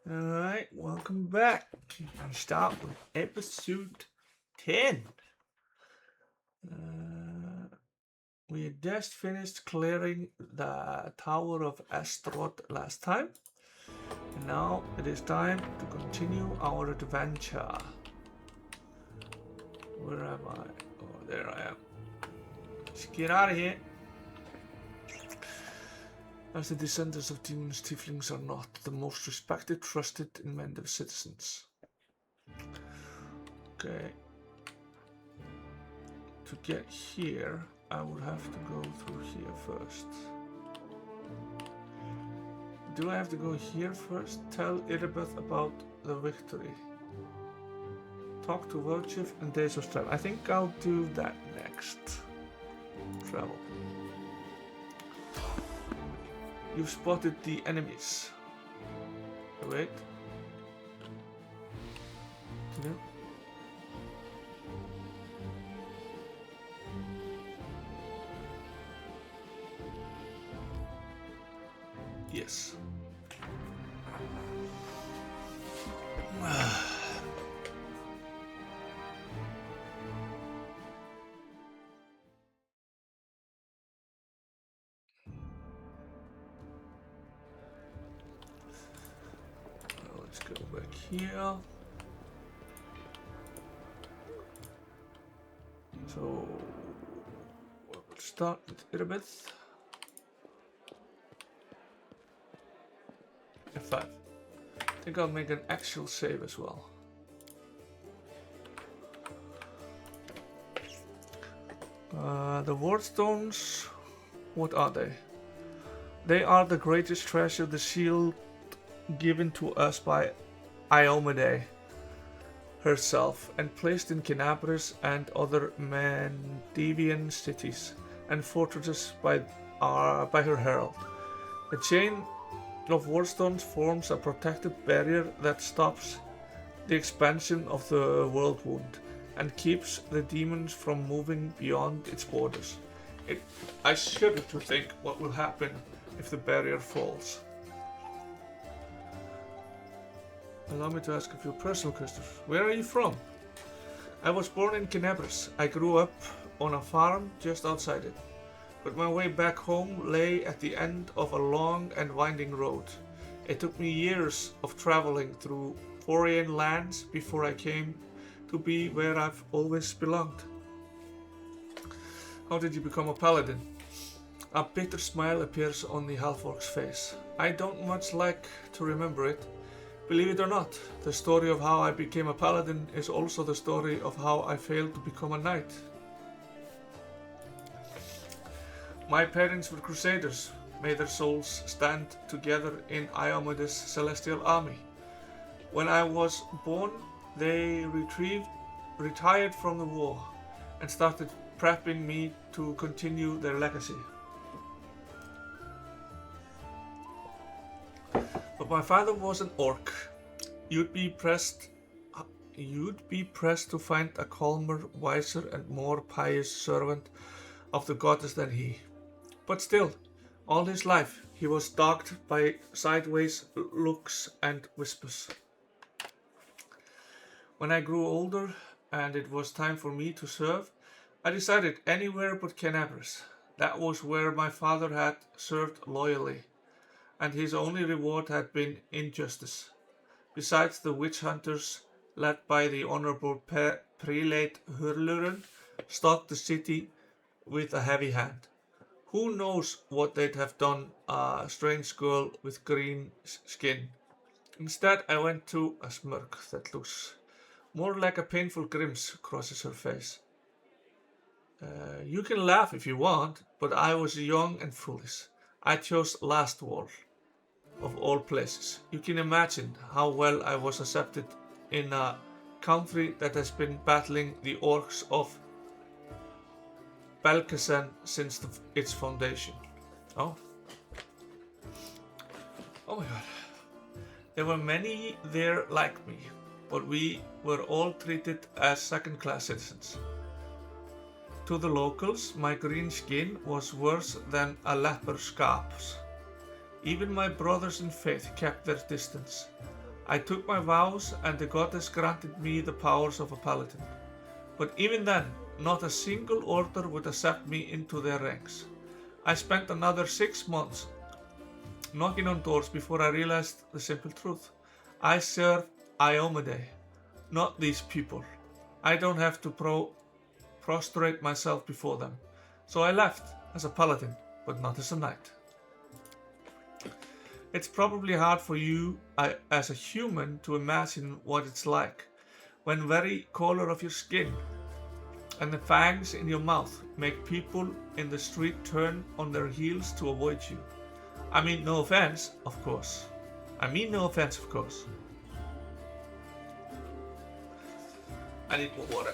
Alright, welcome back. We start with episode 10. We had just finished clearing the Tower of Estrod last time. And now it is time to continue our adventure. Where am I? Oh, there I am. Let's get out of here. As the descendants of demons, tieflings are not the most respected, trusted, and mended citizens. Okay. To get here, I would have to go through here first. Do I have to go here first? Tell Irabeth about the victory. Talk to WotR and Days of Strife. I think I'll do that next. Travel. You've spotted the enemies. Wait. No. Yes. Let's go back here. So we'll start with Irabeth. F5. I think I'll make an actual save as well. The ward stones, what are they? They are the greatest treasure, the shield given to us by Iomede herself and placed in Kenabres and other Mandevian cities and fortresses by her herald. The chain of wardstones forms a protective barrier that stops the expansion of the world wound and keeps the demons from moving beyond its borders. I shudder to think what will happen if the barrier falls. Allow me to ask a few personal questions. Where are you from? I was born in Kenabres. I grew up on a farm just outside it. But my way back home lay at the end of a long and winding road. It took me years of traveling through foreign lands before I came to be where I've always belonged. How did you become a paladin? A bitter smile appears on the half-orc's face. I don't much like to remember it. Believe it or not, the story of how I became a paladin is also the story of how I failed to become a knight. My parents were crusaders. May their souls stand together in Iomede's celestial army. When I was born, they retired from the war and started prepping me to continue their legacy. But my father was an orc. You'd be pressed to find a calmer, wiser, and more pious servant of the goddess than he. But still, all his life he was dogged by sideways looks and whispers. When I grew older and it was time for me to serve, I decided anywhere but Kenabres. That was where my father had served loyally, and his only reward had been injustice. Besides, the witch hunters, led by the Honorable Prelate Hurluren, stalked the city with a heavy hand. Who knows what they'd have done a strange girl with green skin. Instead, I went to a smirk that looks more like a painful grimace crosses her face. You can laugh if you want, but I was young and foolish. I chose Last Wall, of all places. You can imagine how well I was accepted in a country that has been battling the orcs of Belkacen since its foundation. Oh my god. There were many there like me, but we were all treated as second-class citizens. To the locals, my green skin was worse than a leper's scabs. Even my brothers in faith kept their distance. I took my vows and the goddess granted me the powers of a paladin. But even then, not a single order would accept me into their ranks. I spent another 6 months knocking on doors before I realized the simple truth. I serve Iomade, not these people. I don't have to prostrate myself before them. So I left as a paladin, but not as a knight. It's probably hard for you as a human to imagine what it's like when very color of your skin and the fangs in your mouth make people in the street turn on their heels to avoid you. I mean no offense, of course. I need more water.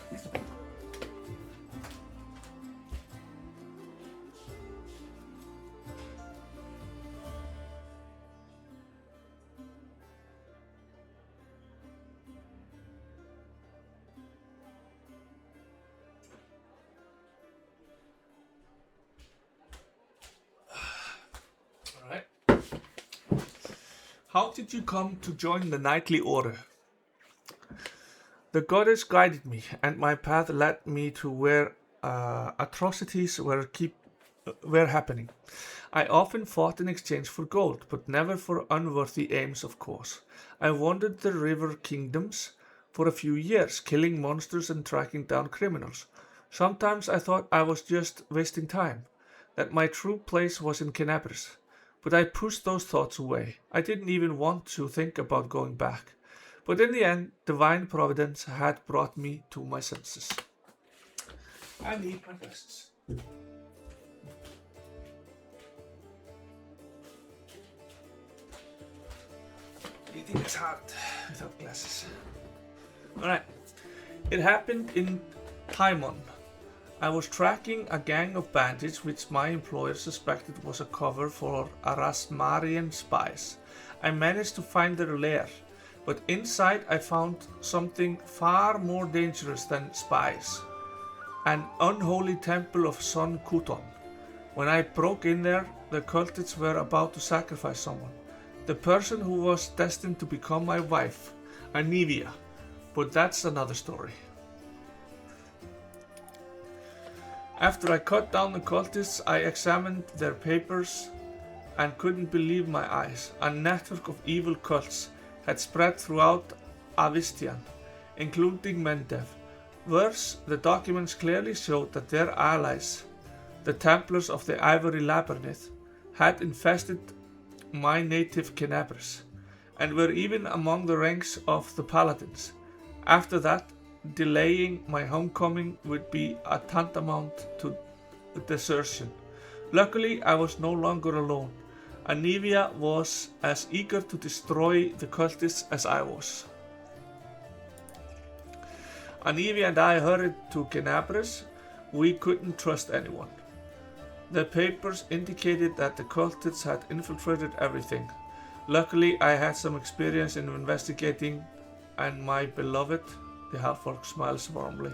Alright. How did you come to join the knightly order? The goddess guided me, and my path led me to where atrocities were happening. I often fought in exchange for gold, but never for unworthy aims, of course. I wandered the river kingdoms for a few years, killing monsters and tracking down criminals. Sometimes I thought I was just wasting time, that my true place was in Kenabres, but I pushed those thoughts away. I didn't even want to think about going back. But in the end, divine providence had brought me to my senses. I need my glasses. Eating is hard without glasses. Alright. It happened in Paimon. I was tracking a gang of bandits which my employer suspected was a cover for Arasmarian spies. I managed to find their lair, but inside I found something far more dangerous than spies. An unholy temple of Sun Kuton. When I broke in there, the cultists were about to sacrifice someone. The person who was destined to become my wife, Anivia. But that's another story. After I cut down the cultists, I examined their papers and couldn't believe my eyes. A network of evil cults had spread throughout Avistian, including Mendev. Worse, the documents clearly showed that their allies, the Templars of the Ivory Labyrinth, had infested my native Kenabres, and were even among the ranks of the Paladins. After that, delaying my homecoming would be a tantamount to desertion. Luckily, I was no longer alone. Anivia was as eager to destroy the cultists as I was. Anivia and I hurried to Kenabres. We couldn't trust anyone. The papers indicated that the cultists had infiltrated everything. Luckily, I had some experience in investigating, and my beloved, the half-orc, smiles warmly.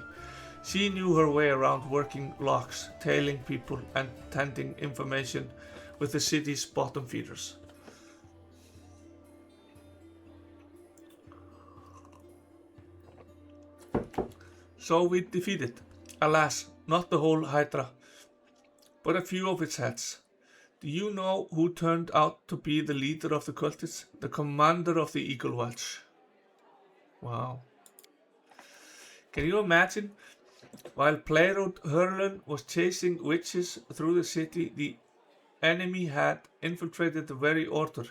She knew her way around working locks, tailing people, and tending information with the city's bottom feeders. So we defeated, alas, not the whole Hydra, but a few of its heads. Do you know who turned out to be the leader of the cultists? The commander of the Eagle Watch. Wow. Can you imagine? While Playrod Hurlin was chasing witches through the city, the enemy had infiltrated the very order,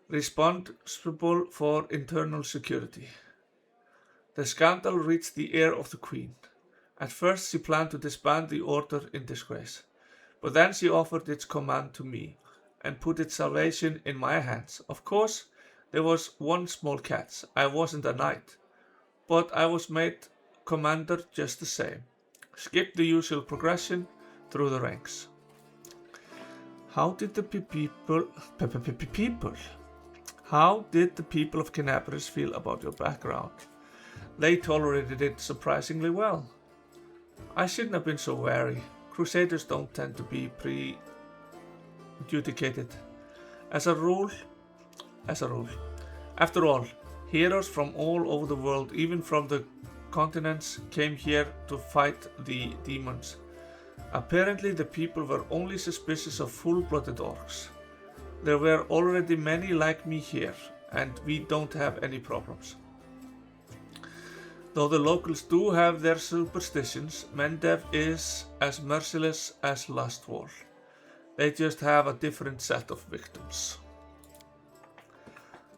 responsible for internal security. The scandal reached the ear of the Queen. At first she planned to disband the order in disgrace, but then she offered its command to me, and put its salvation in my hands. Of course, there was one small catch. I wasn't a knight, but I was made commander just the same. Skip the usual progression through the ranks. How did the people of Kenabres feel about your background? They tolerated it surprisingly well. I shouldn't have been so wary. Crusaders don't tend to be pre-adjudicated. As a rule. After all, Heroes from all over the world, even from the continents, came here to fight the demons. Apparently the people were only suspicious of full-blooded orcs. There were already many like me here, and we don't have any problems. Though the locals do have their superstitions, Mendev is as merciless as Lastwall. They just have a different set of victims.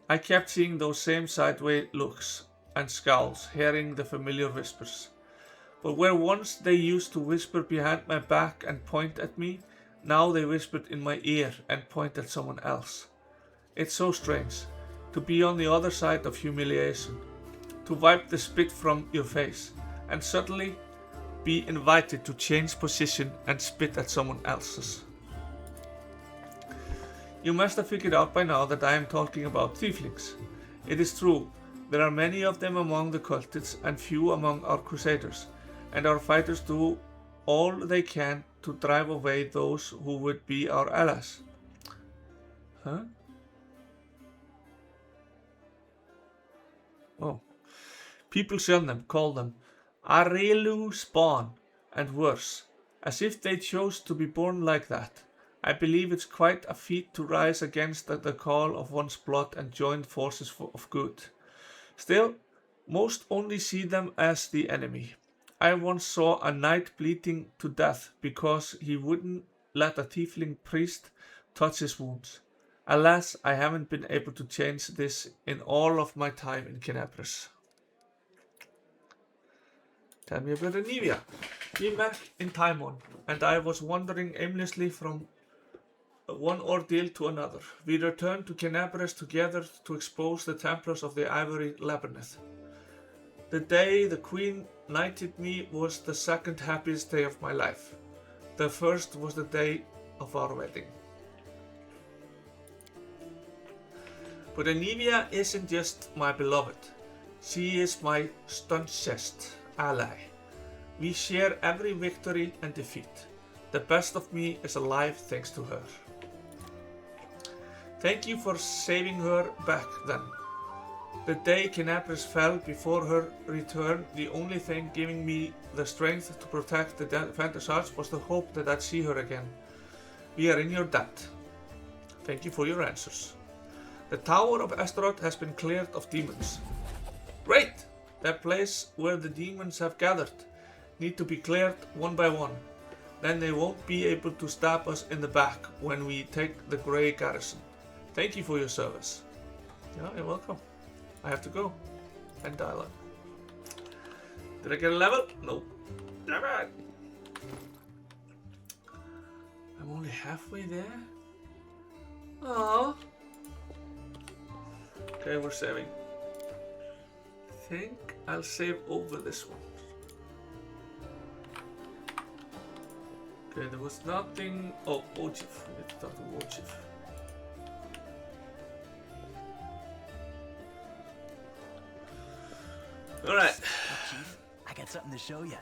I kept seeing those same sideways looks and scowls, hearing the familiar whispers. But where once they used to whisper behind my back and point at me, now they whispered in my ear and point at someone else. It's so strange to be on the other side of humiliation, to wipe the spit from your face, and suddenly be invited to change position and spit at someone else's. You must have figured out by now that I am talking about tieflings. It is true, there are many of them among the cultists and few among our crusaders, and our fighters do all they can to drive away those who would be our allies. Huh? Oh. People shun them, call them Arelu spawn, and worse, as if they chose to be born like that. I believe it's quite a feat to rise against the call of one's blood and join forces of good. Still, most only see them as the enemy. I once saw a knight bleeding to death because he wouldn't let a tiefling priest touch his wounds. Alas, I haven't been able to change this in all of my time in Kenabres. Tell me about Anivia. We met in Timon, and I was wandering aimlessly from one ordeal to another. We returned to Kenabres together to expose the Templars of the Ivory Labyrinth. The day the Queen knighted me was the second happiest day of my life. The first was the day of our wedding. But Anivia isn't just my beloved. She is my staunchest ally. We share every victory and defeat. The best of me is alive thanks to her. Thank you for saving her back then. The day Kenabres fell before her return, the only thing giving me the strength to protect the Defender's hearts was the hope that I'd see her again. We are in your debt. Thank you for your answers. The Tower of Estrod has been cleared of demons. Great! That place where the demons have gathered need to be cleared one by one. Then they won't be able to stab us in the back when we take the Grey Garrison. Thank you for your service. Yeah, you're welcome. I have to go. And dial up. Did I get a level? Nope. Damn it! I'm only halfway there? Aww. Okay, we're saving. I think I'll save over this one. Okay, there was nothing. Oh, Ojif. We need to talk to Ojif. Alright. Chief, I got something to show you.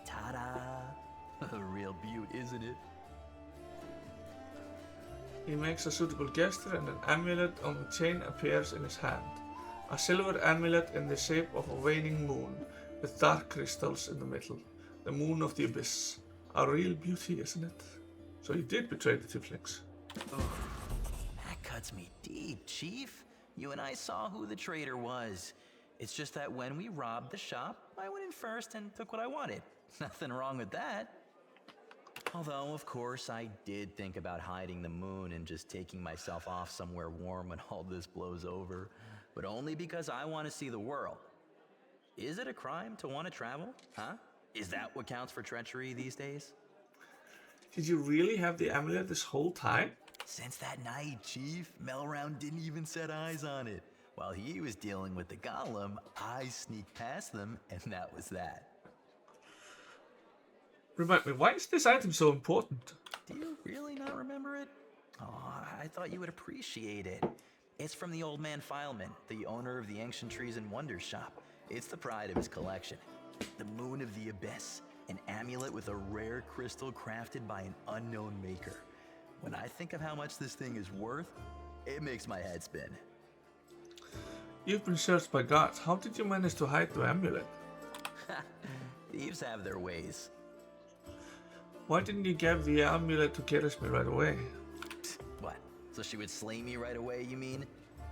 Ta-da! A real beaut, isn't it? He makes a suitable gesture and an amulet on the chain appears in his hand. A silver amulet in the shape of a waning moon with dark crystals in the middle. The moon of the abyss. A real beauty, isn't it? So you did betray the tieflings. Oh, that cuts me deep, Chief. You and I saw who the traitor was. It's just that when we robbed the shop, I went in first and took what I wanted. Nothing wrong with that. Although, of course, I did think about hiding the moon and just taking myself off somewhere warm when all this blows over. But only because I want to see the world. Is it a crime to want to travel? Huh? Is that what counts for treachery these days? Did you really have the amulet this whole time? Since that night, Chief, Melround didn't even set eyes on it. While he was dealing with the golem, I sneaked past them, and that was that. Remind me, why is this item so important? Do you really not remember it? Oh, I thought you would appreciate it. It's from the old man Fileman, the owner of the Ancient Trees and Wonders shop. It's the pride of his collection. The Moon of the Abyss, an amulet with a rare crystal crafted by an unknown maker. When I think of how much this thing is worth, it makes my head spin. You've been searched by gods. How did you manage to hide the amulet? Thieves have their ways. Why didn't you give the amulet to Kenabres right away? What? So she would slay me right away, you mean?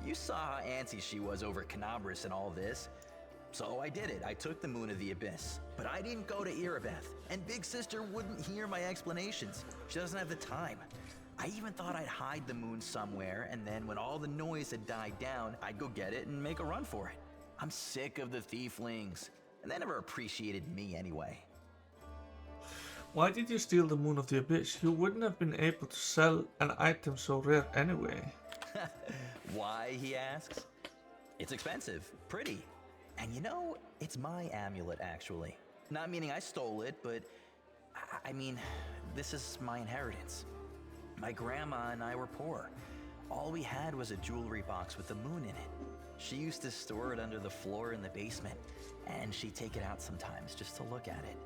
You saw how antsy she was over Kenabres and all this. So I did it. I took the Moon of the Abyss. But I didn't go to Irabeth. And Big Sister wouldn't hear my explanations. She doesn't have the time. I even thought I'd hide the moon somewhere, and then when all the noise had died down, I'd go get it and make a run for it. I'm sick of the thieflings. And they never appreciated me anyway. Why did you steal the Moon of the Abyss? You wouldn't have been able to sell an item so rare anyway. Why, he asks? It's expensive, pretty. And you know, it's my amulet, actually. Not meaning I stole it, but I mean, this is my inheritance. My grandma and I were poor. All we had was a jewelry box with the moon in it. She used to store it under the floor in the basement, and she'd take it out sometimes just to look at it.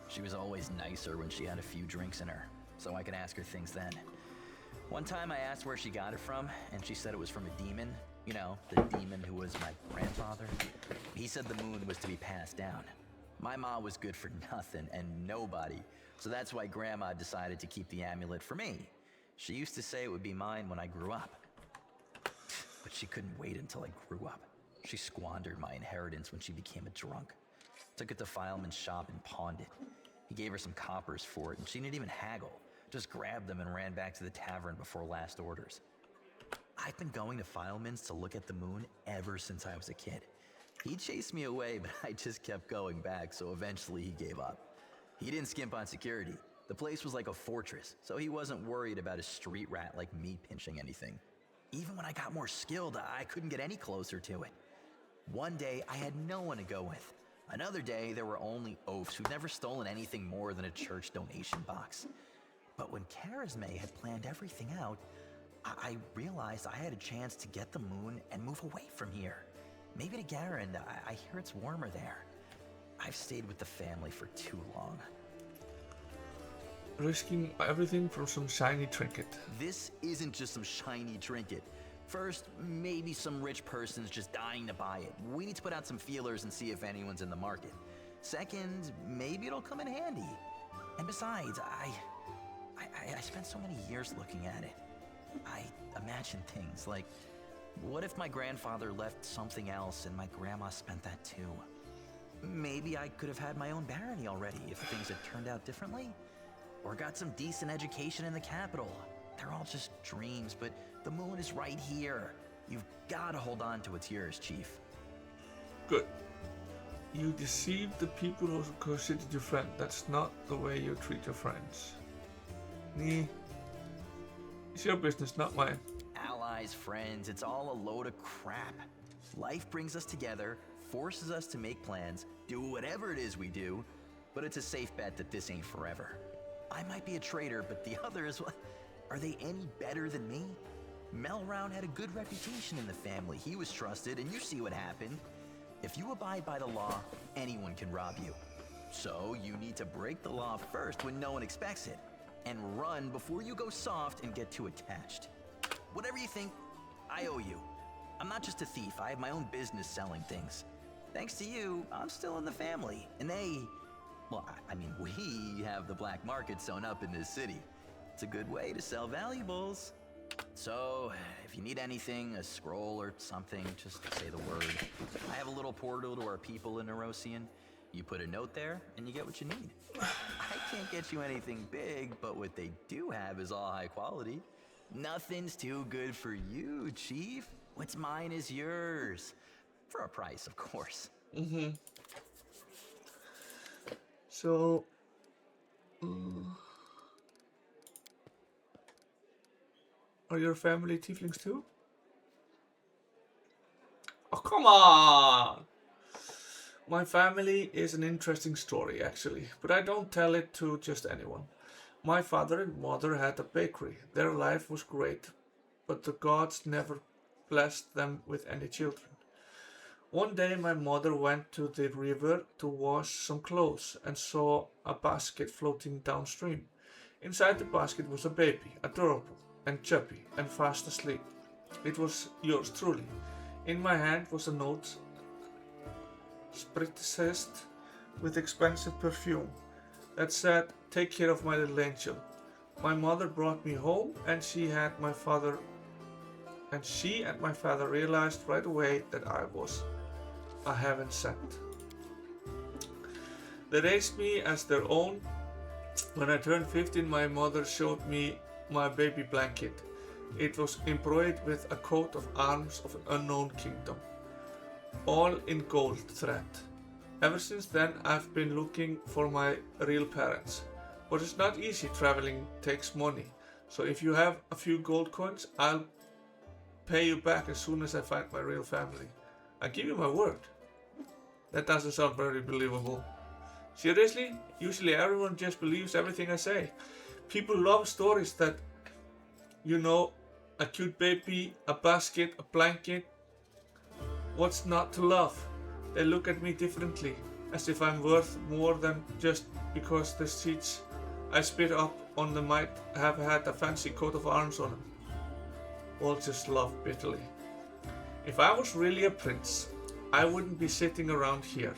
She was always nicer when she had a few drinks in her, so I could ask her things then. One time I asked where she got it from, and she said it was from a demon. You know, the demon who was my grandfather. He said the moon was to be passed down. My mom was good for nothing and nobody, so that's why Grandma decided to keep the amulet for me. She used to say it would be mine when I grew up. But she couldn't wait until I grew up. She squandered my inheritance when she became a drunk. Took it to Fileman's shop and pawned it. He gave her some coppers for it, and she didn't even haggle. Just grabbed them and ran back to the tavern before last orders. I've been going to Fileman's to look at the moon ever since I was a kid. He chased me away, but I just kept going back, so eventually he gave up. He didn't skimp on security. The place was like a fortress, so he wasn't worried about a street rat like me pinching anything. Even when I got more skilled, I couldn't get any closer to it. One day, I had no one to go with. Another day, there were only oafs who'd never stolen anything more than a church donation box. But when Charisme had planned everything out, I realized I had a chance to get the moon and move away from here. Maybe to Garand. I hear it's warmer there. I've stayed with the family for too long. Risking everything for some shiny trinket. This isn't just some shiny trinket. First, maybe some rich person's just dying to buy it. We need to put out some feelers and see if anyone's in the market. Second, maybe it'll come in handy. And besides, I spent so many years looking at it. I imagine things like, what if my grandfather left something else and my grandma spent that too? Maybe I could have had my own barony already if things had turned out differently. Or got some decent education in the capital. They're all just dreams, but the moon is right here. You've got to hold on to what's yours, Chief. Good. You deceived the people who considered you friend. That's not the way you treat your friends. It's your business, not mine. Allies, friends, it's all a load of crap. Life brings us together, forces us to make plans, do whatever it is we do, but it's a safe bet that this ain't forever. I might be a traitor, but the others, are they any better than me? Melround had a good reputation in the family. He was trusted, and you see what happened. If you abide by the law, anyone can rob you. So you need to break the law first when no one expects it, and run before you go soft and get too attached. Whatever you think, I owe you. I'm not just a thief. I have my own business selling things. Thanks to you, I'm still in the family, and we have the black market sewn up in this city. It's a good way to sell valuables. So, if you need anything, a scroll or something, just say the word. I have a little portal to our people in Nerosian. You put a note there, and you get what you need. I can't get you anything big, but what they do have is all high quality. Nothing's too good for you, Chief. What's mine is yours. For a price, of course. Mm-hmm. So... Are your family tieflings too? Oh, come on! My family is an interesting story, actually, but I don't tell it to just anyone. My father and mother had a bakery. Their life was great, but the gods never blessed them with any children. One day my mother went to the river to wash some clothes and saw a basket floating downstream. Inside the basket was a baby, adorable and chubby and fast asleep. It was yours truly. In my hand was a note spritzed with expensive perfume that said, "Take care of my little angel." My mother brought me home, and she and my father realized right away that I was a heaven sent. They raised me as their own. When I turned 15, my mother showed me my baby blanket. It was embroidered with a coat of arms of an unknown kingdom, all in gold thread. Ever since then, I've been looking for my real parents. But it's not easy. Traveling takes money. So if you have a few gold coins, I'll pay you back as soon as I find my real family. I give you my word. That doesn't sound very believable. Seriously? Usually everyone just believes everything I say. People love stories that, a cute baby, a basket, a blanket. What's not to love? They look at me differently, as if I'm worth more than just because the seeds I spit up on them might have had a fancy coat of arms on them. All just love bitterly. If I was really a prince, I wouldn't be sitting around here.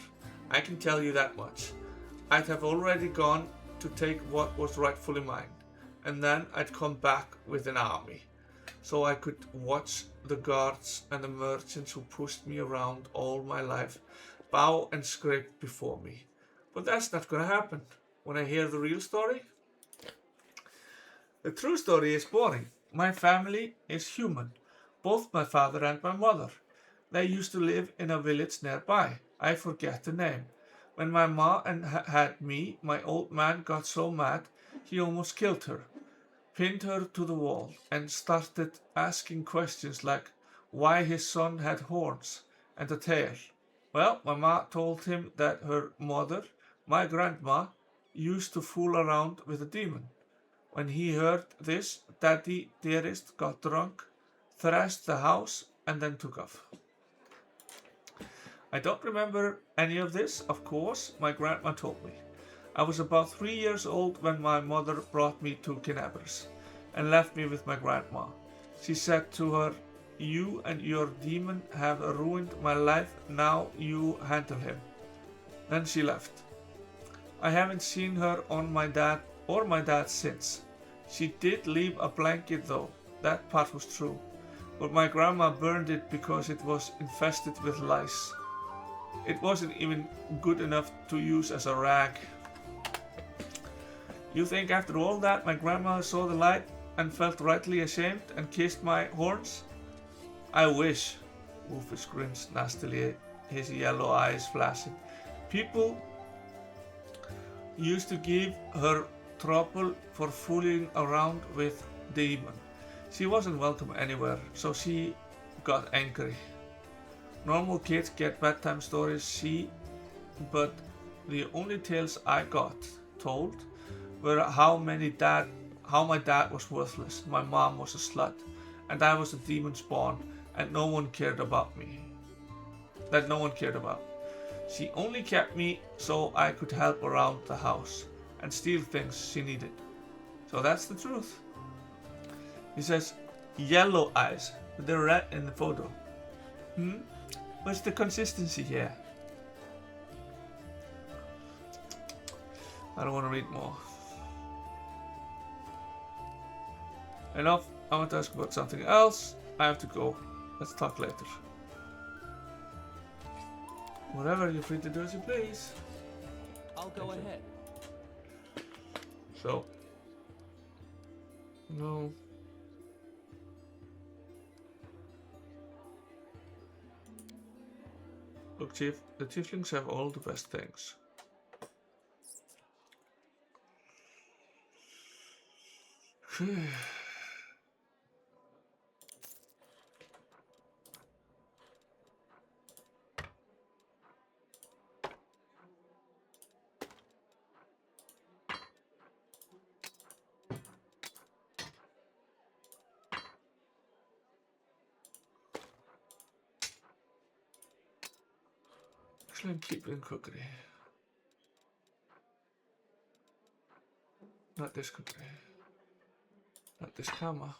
I can tell you that much. I'd have already gone to take what was rightfully mine, and then I'd come back with an army, so I could watch the guards and the merchants who pushed me around all my life bow and scrape before me. But that's not gonna happen. When I hear the real story, the true story is boring. My family is human, both my father and my mother. They used to live in a village nearby. I forget the name. When my ma had me, my old man got so mad he almost killed her, pinned her to the wall, and started asking questions like why his son had horns and a tail. Well, my ma told him that her mother, my grandma, used to fool around with a demon. When he heard this, Daddy Dearest got drunk, thrashed the house, and then took off. I don't remember any of this, of course, my grandma told me. I was about 3 years old when my mother brought me to Kenabres and left me with my grandma. She said to her, "You and your demon have ruined my life, now you handle him." Then she left. I haven't seen her or my dad since. She did leave a blanket though, that part was true. But my grandma burned it because it was infested with lice. It wasn't even good enough to use as a rag. You think after all that my grandma saw the light and felt rightly ashamed and kissed my horns? I wish. Wolfus grins nastily, his yellow eyes flashing. People used to give her trouble for fooling around with demon. She wasn't welcome anywhere, so she got angry. Normal kids get bedtime stories, but the only tales I got told were how my dad was worthless, my mom was a slut, and I was a demon spawn, and no one cared about me. That no one cared about. She only kept me so I could help around the house and steal things she needed. So that's the truth. He says yellow eyes, but they're red in the photo. What's the consistency here? I don't want to read more. Enough. I want to ask about something else. I have to go. Let's talk later. Whatever, you're free to do as you please. I'll go ahead. So. No. Look, Chief, the tieflings have all the best things. Actually, I'm keeping cookery. Not this cookery. Not this camera.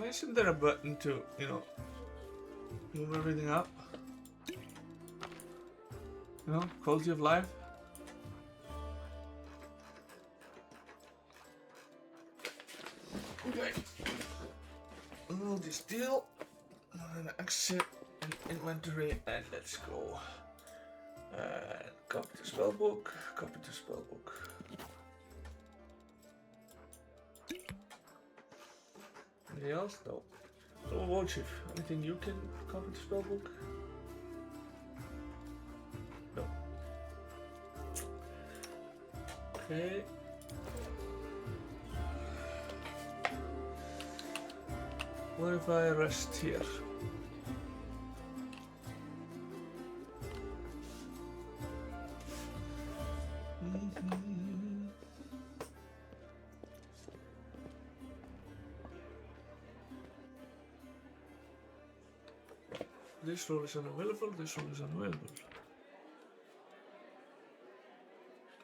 isn't there a button to, you know, move everything up? You know, quality of life? Okay. We'll just deal. And exit and inventory and let's go. Copy to spellbook. Copy to spellbook. Anything else? No. So WotR, anything you can copy to spellbook? No. Okay. What if I rest here? This role is unavailable, this role is unavailable.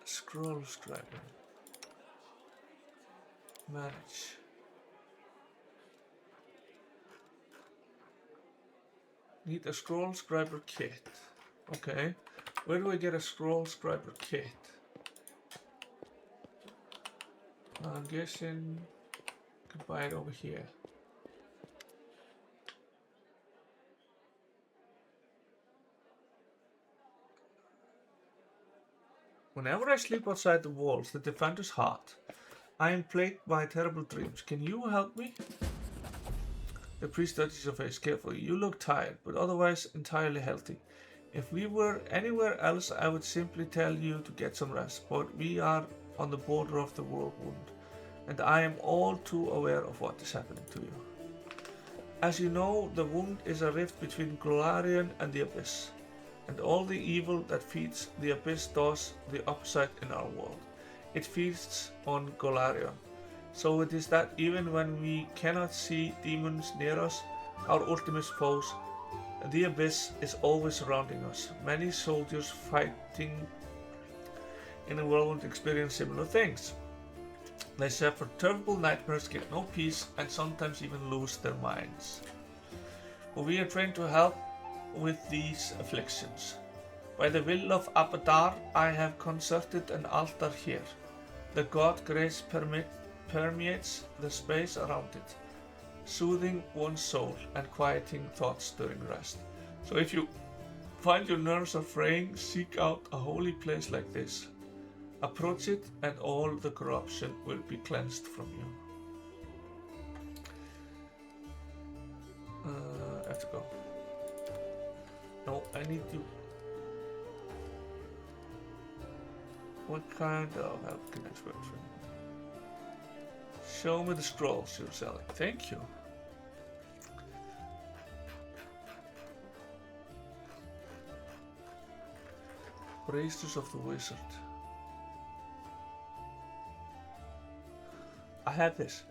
Scroll scriber. Manage. Need a scroll scriber kit. Okay. Where do I get a scroll scriber kit? I'm guessing I can buy it over here. Whenever I sleep outside the walls, the defender's heart, I am plagued by terrible dreams. Can you help me? The priest touches your face carefully. You look tired, but otherwise entirely healthy. If we were anywhere else, I would simply tell you to get some rest, but we are on the border of the whirlwind, and I am all too aware of what is happening to you. As you know, the wound is a rift between Golarion and the Abyss, and all the evil that feeds the Abyss does the opposite in our world. It feasts on Golarion. So it is that even when we cannot see demons near us, our ultimate foes, the Abyss is always surrounding us. Many soldiers fighting in the whirlwind experience similar things. They suffer terrible nightmares, get no peace, and sometimes even lose their minds. But we are trained to help with these afflictions. By the will of Abadar, I have concerted an altar here. The god grace permeates the space around it, soothing one's soul and quieting thoughts during rest. So if you find your nerves are fraying, seek out a holy place like this. Approach it and all the corruption will be cleansed from you. I have to go. No, I need to... What kind of help can I expect from you? Show me the scrolls you're selling. Thank you. Braces of the Wizard. I have this.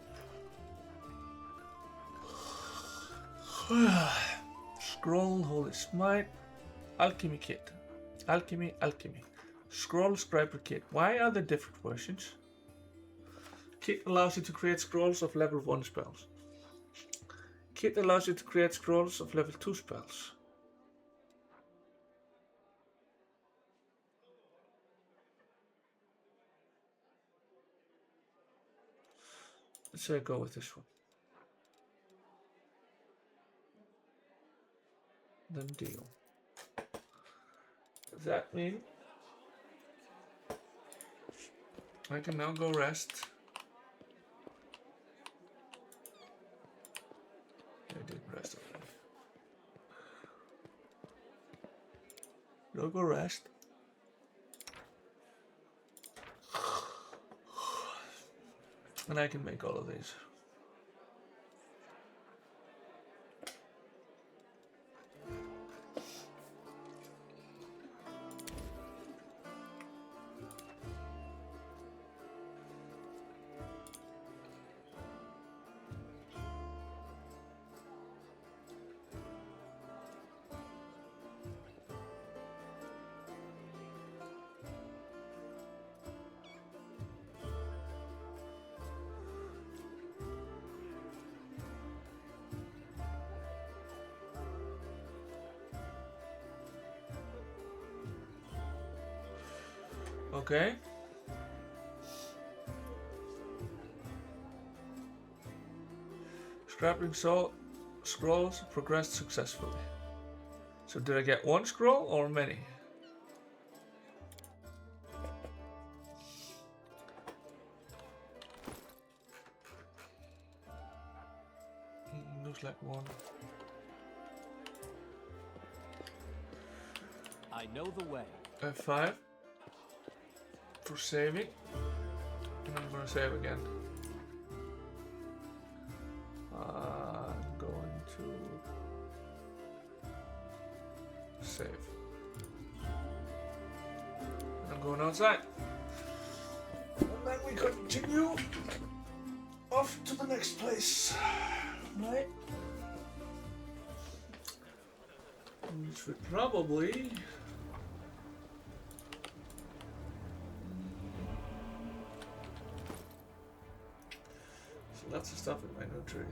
Scroll, Holy Smite, Alchemy Kit. Alchemy. Scroll Scriber Kit. Why are there different versions? Kit allows you to create scrolls of level 1 spells. Kit allows you to create scrolls of level 2 spells. Let's say I go with this one. Then deal. Does that mean I can now go rest? I did rest already. Now go rest. And I can make all of these. Okay. Scrapping scrolls progressed successfully. So did I get one scroll or many? Looks like one. I know the way. F5 for saving. And I'm gonna save again. I'm going to save. And I'm going outside. And then we continue off to the next place. Right? Which would probably lots of stuff in my inventory.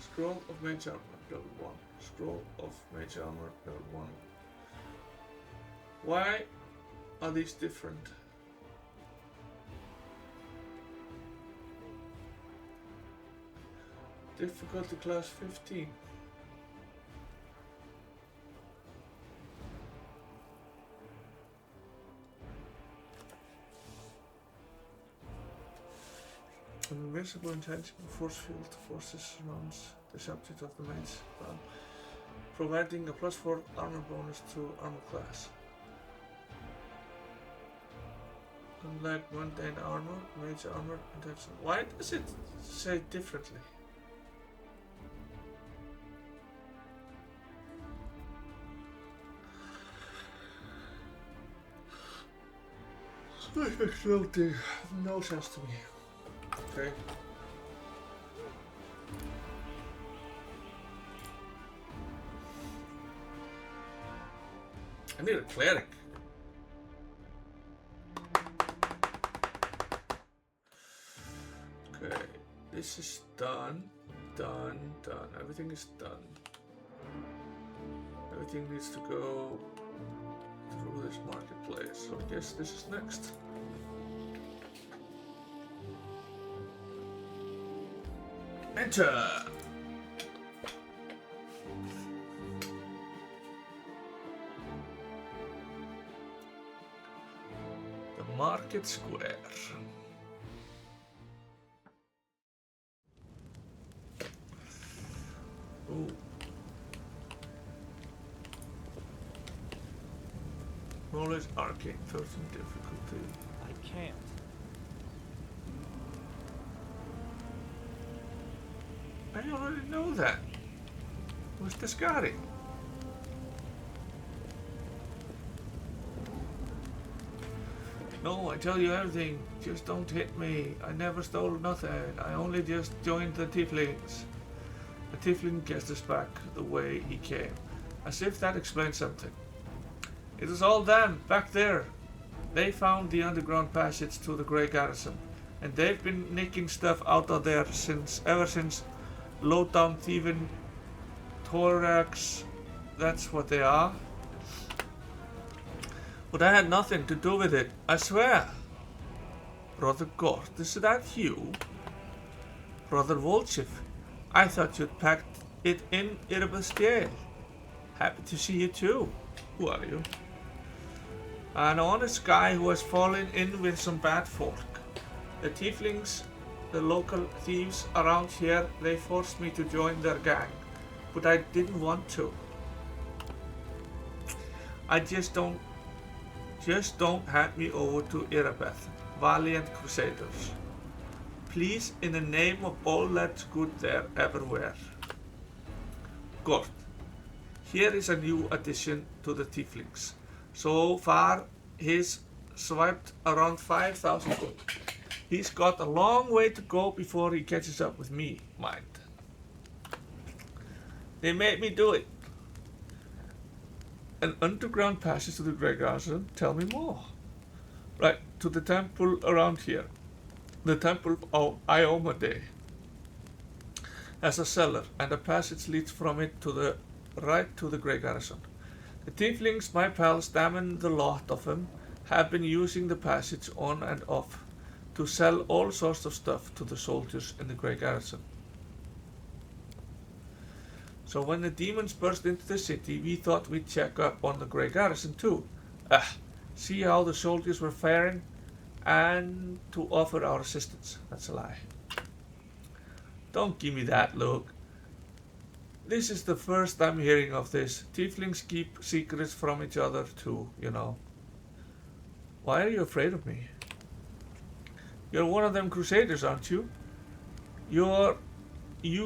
Scroll of Mage Armor, level 1. Scroll of Mage Armor, level 1. Why are these different? Difficulty class 15. An invincible intangible force field forces surrounds the subject of the mage spell, providing a +4 armor bonus to armor class. Unlike mundane armor, mage armor intentional. Why does it say differently? This makes no sense to me. Okay. I need a cleric. Okay, this is done. Everything is done. Everything needs to go through this marketplace. So I guess this is next. Enter! The market square. Ooh. Knowledge arcane, 13 difficulty. I can't. I already know that. Who's this guy? No, I tell you everything. Just don't hit me. I never stole nothing. I only just joined the tieflings. The tiefling gets us back the way he came. As if that explains something. It was all them, back there. They found the underground passage to the Grey Garrison. And they've been nicking stuff out of there ever since low-down thieving thorax. That's what they are. But I had nothing to do with it, I swear. Brother Gort, is that you? Brother Volchev, I thought you'd packed it in Irabeth's jail. Happy to see you too. Who are you? An honest guy who has fallen in with some bad folk. The tieflings, the local thieves around here, they forced me to join their gang. But I didn't want to. I just don't hand me over to Irabeth, valiant crusaders. Please, in the name of all that's good there everywhere. Gort, here is a new addition to the tieflings. So far, he's swiped around 5,000 gold. He's got a long way to go before he catches up with me, mind. They made me do it. An underground passage to the Grey Garrison? Tell me more. Right, to the temple around here. The temple of Iomade. as a cellar, and a passage leads from it to the right to the Grey Garrison. The tieflings, my pals, damn the lot of them, have been using the passage on and off to sell all sorts of stuff to the soldiers in the Grey Garrison. So when the demons burst into the city, we thought we'd check up on the Grey Garrison too. See how the soldiers were faring, and to offer our assistance. That's a lie. Don't give me that look. This is the first I'm hearing of this. Tieflings keep secrets from each other too, you know. Why are you afraid of me? You're one of them crusaders, aren't you? You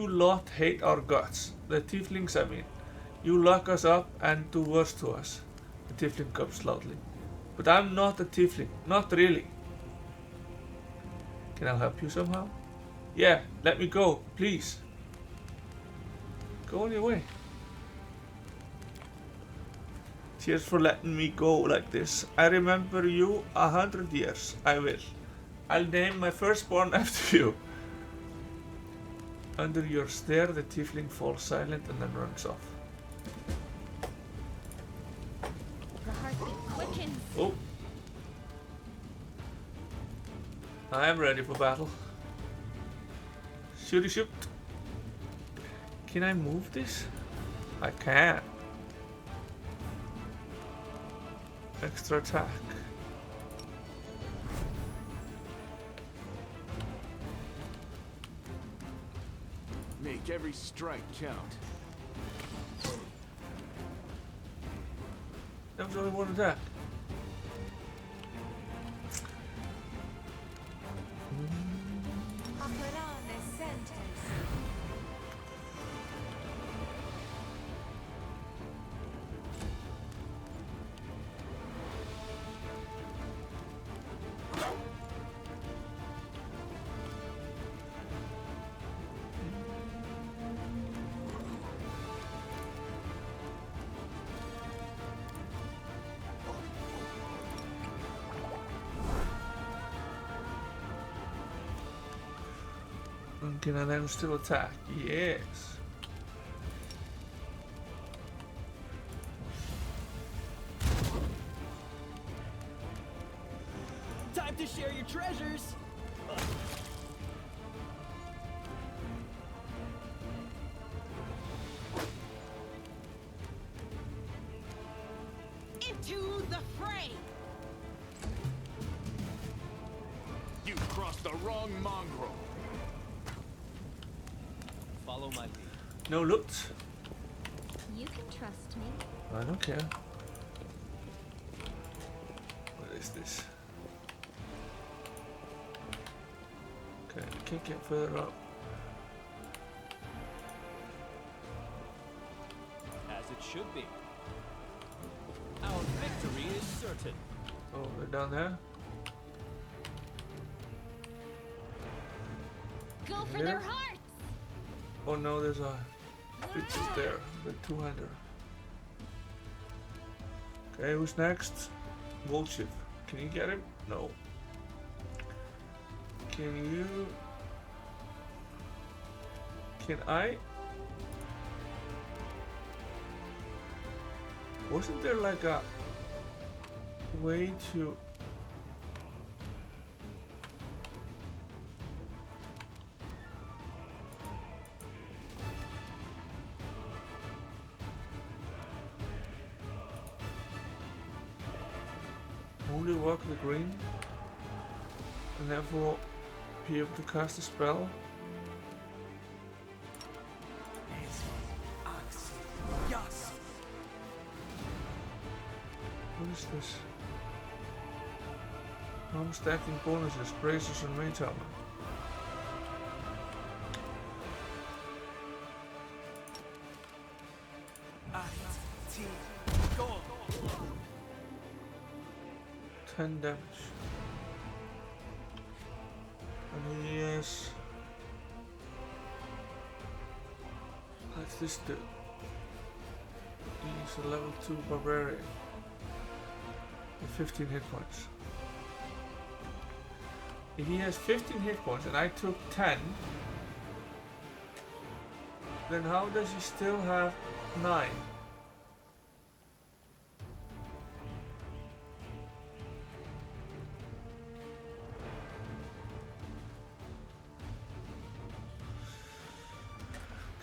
lot hate our guts. The tieflings, I mean. You lock us up and do worse to us. The tiefling gulps loudly. But I'm not a tiefling. Not really. Can I help you somehow? Yeah, let me go, please. Go on your way. Cheers for letting me go like this. I remember you 100 years. I will. I'll name my firstborn after you. Under your stare, the tiefling falls silent and then runs off. The heartbeat quickens. Oh. I am ready for battle. Shooty shoot. Can I move this? I can. Extra attack. Make every strike count. That was only one attack. Can I then still attack? Yes. Time to share your treasures! Into the fray! You crossed the wrong mongrel. Follow my lead. No loot. You can trust me. I don't care. What is this? Okay, I can't get further up. As it should be. Our victory is certain. Oh, they're down there. Go for There? their hearts! Oh no, there's a bitch there. The two-hander. Okay, who's next? Wolchif. Can you get him? No. Can you... Can I? Wasn't there like a way to... only walk the green and therefore be able to cast a spell? What is this? Armor stacking bonuses, braces and mage armor. Go. 10 damage. And he has... What's this do? He's a level 2 barbarian. With 15 hit points. If he has 15 hit points and I took 10, Then how does he still have 9?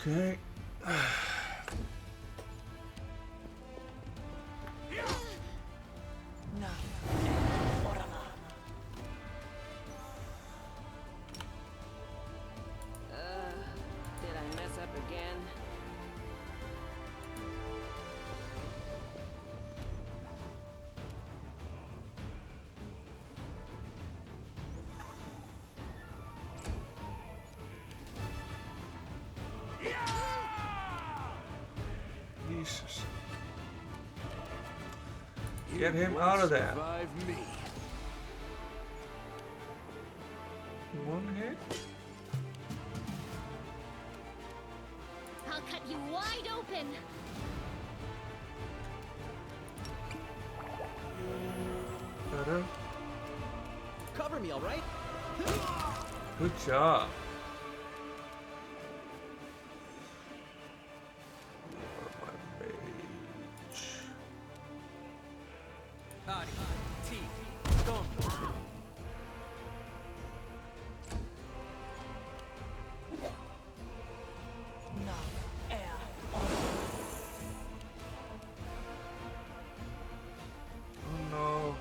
Okay. Did I mess up again? Jesus. Get him out of there. Survive me. One hit? I'll cut you wide open. Better. Cover me, all right? Good job. Adi, T, Gum. Oh no.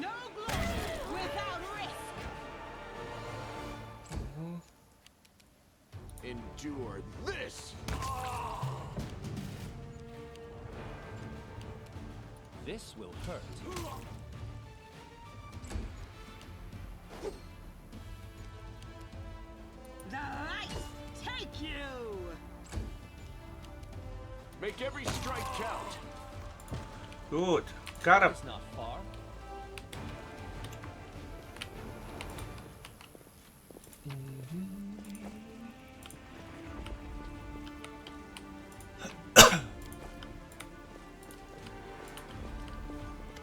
No glory without risk. Endure this. This will hurt. The lights take you. Make every strike count. Good. Got him. It's not far.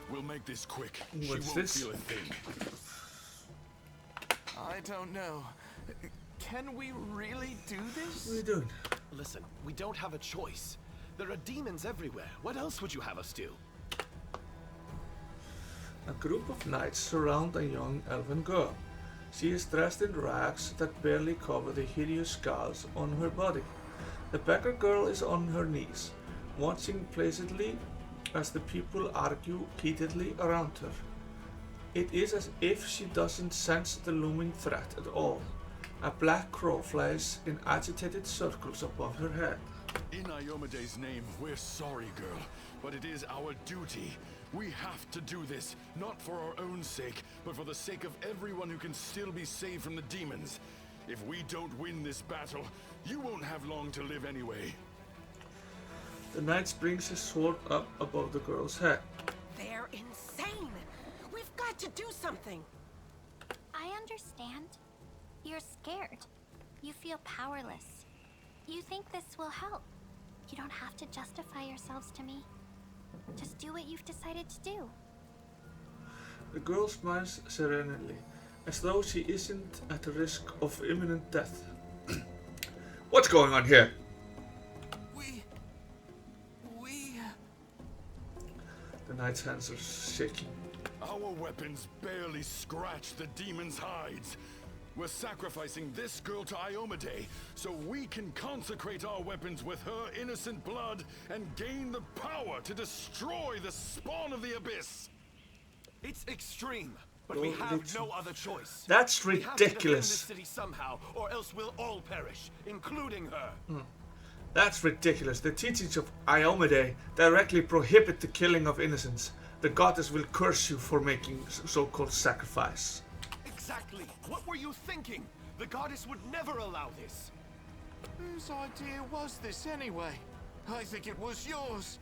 We'll make this quick. She What's won't this? feel a thing. I don't know. Can we really do this? What are you doing? Listen, we don't have a choice. There are demons everywhere. What else would you have us do? A group of knights surround a young elven girl. She is dressed in rags that barely cover the hideous scars on her body. The beggar girl is on her knees, watching placidly as the people argue heatedly around her. It is as if she doesn't sense the looming threat at all. A black crow flies in agitated circles above her head. In Iomede's name, we're sorry, girl, but it is our duty. We have to do this, not for our own sake, but for the sake of everyone who can still be saved from the demons. If we don't win this battle, you won't have long to live anyway. The knight brings his sword up above the girl's head. They're insane. We've got to do something. I understand. You're scared. You feel powerless. You think this will help. You don't have to justify yourselves to me. Just do what you've decided to do. The girl smiles serenely, as though she isn't at the risk of imminent death. What's going on here? We... The knight's hands are shaking. Our weapons barely scratch the demons' hides. We're sacrificing this girl to Iomede so we can consecrate our weapons with her innocent blood and gain the power to destroy the spawn of the abyss. It's extreme, but we Well, have it's- no other choice. That's We have to defend this ridiculous. city somehow, or else we'll all perish, including her. That's ridiculous. The teachings of Iomede directly prohibit the killing of innocents. The goddess will curse you for making so-called sacrifice. Exactly. What were you thinking? The goddess would never allow this. Whose idea was this anyway? I think it was yours.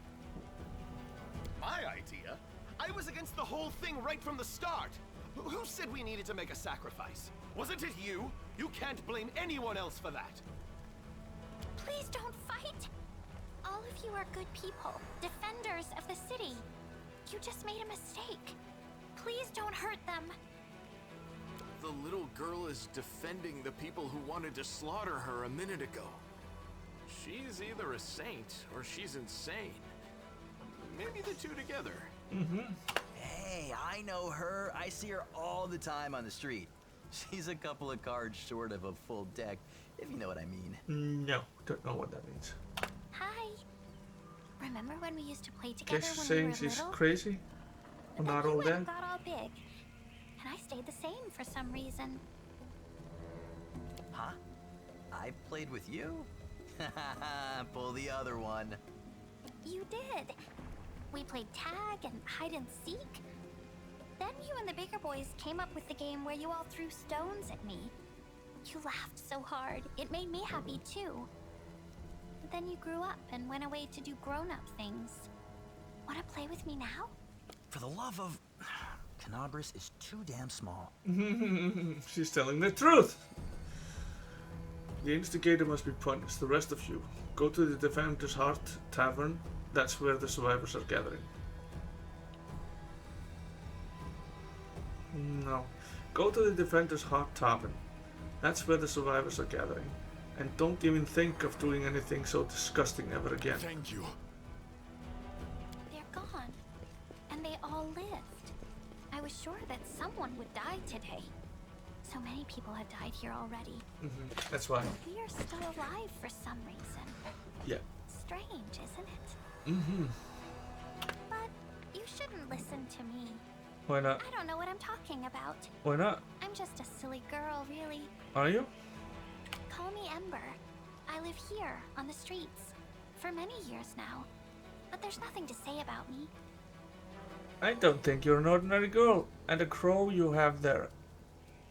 My idea? I was against the whole thing right from the start. Who said we needed to make a sacrifice? Wasn't it you? You can't blame anyone else for that. Please don't fight. All of you are good people, defenders of the city. You just made a mistake. Please don't hurt them. The little girl is defending the people who wanted to slaughter her a minute ago. She's either a saint or she's insane. Maybe the two together. Hey, I know her. I see her all the time on the street. She's a couple of cards short of a full deck, if you know what I mean. No, don't know what that means. Hi. Remember when we used to play together Guess when we saying were she's little? crazy. Or Then not you all went that. and got all big. And I stayed the same for some reason. Huh? I played with you? Pull the other one. You did. We played tag and hide and seek. Then you and the bigger boys came up with the game where you all threw stones at me. You laughed so hard. It made me happy too. But then you grew up and went away to do grown-up things. Wanna play with me now? For the love of... Kenabres is too damn small. She's telling the truth. The instigator must be punished. The rest of you, go to the Defender's Heart Tavern. That's where the survivors are gathering. No. Go to the Defender's Heart Tavern. That's where the survivors are gathering. And don't even think of doing anything so disgusting ever again. Thank you. They're gone. And they all lived. I was sure that someone would die today. So many people have died here already. That's why. We are still alive for some reason. Yeah. Strange, isn't it? But you shouldn't listen to me. Why not? I don't know what I'm talking about. Why not? I'm just a silly girl, really. Are you? Call me Ember. I live here, on the streets, for many years now. But there's nothing to say about me. I don't think you're an ordinary girl. And the crow you have there,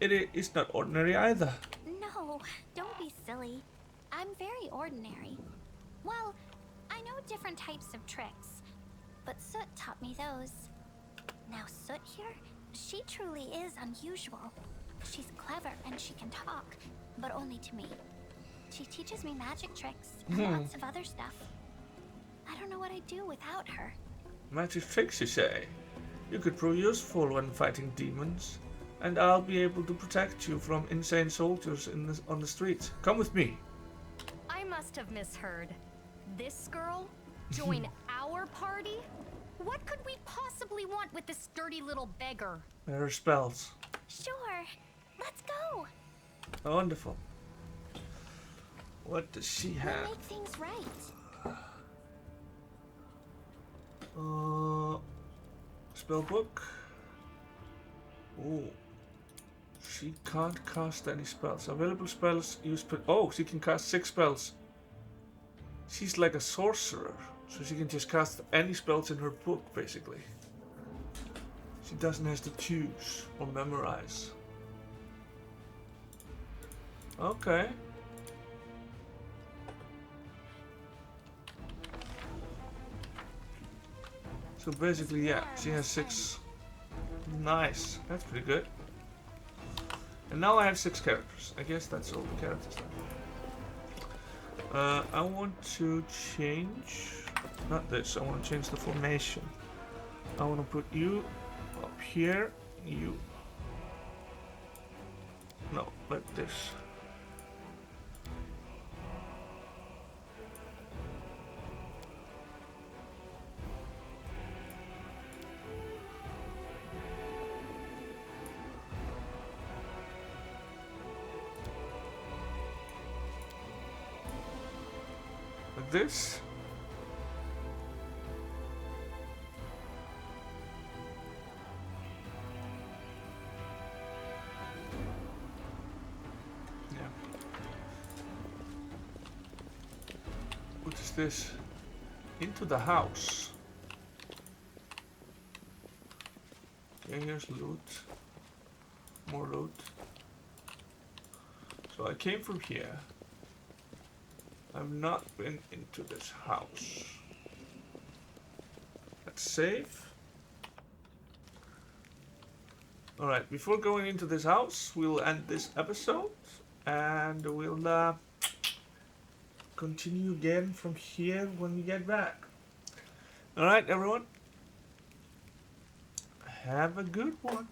it is not ordinary either. No, don't be silly. I'm very ordinary. Well, I know different types of tricks, but Soot taught me those. Now Soot here, she truly is unusual. She's clever and she can talk, but only to me. She teaches me magic tricks and lots of other stuff. I don't know what I'd do without her. Magic tricks, you say? You could prove useful when fighting demons. And I'll be able to protect you from insane soldiers on the streets. Come with me. I must have misheard. This girl? Join our party? What could we possibly want with this dirty little beggar? There are spells. Sure, let's go. Oh, wonderful. What does she We'll have? make things right. Spell book. Oh. She can't cast any spells. Available spells use oh, she can cast 6 spells. She's like a sorcerer, so she can just cast any spells in her book, basically. She doesn't have to choose or memorize. Okay. So basically, yeah, she has 6. Nice. That's pretty good. And now I have 6 characters. I guess that's all the characters then. I want to change... Not this, I want to change the formation. I want to put you up here, you... No, like this. Like this. Yeah. What is this? Into the house. Okay, here's loot. More loot. So I came from here. I've not been into this house. Let's save. Alright, before going into this house, we'll end this episode. And we'll continue again from here when we get back. Alright, everyone. Have a good one.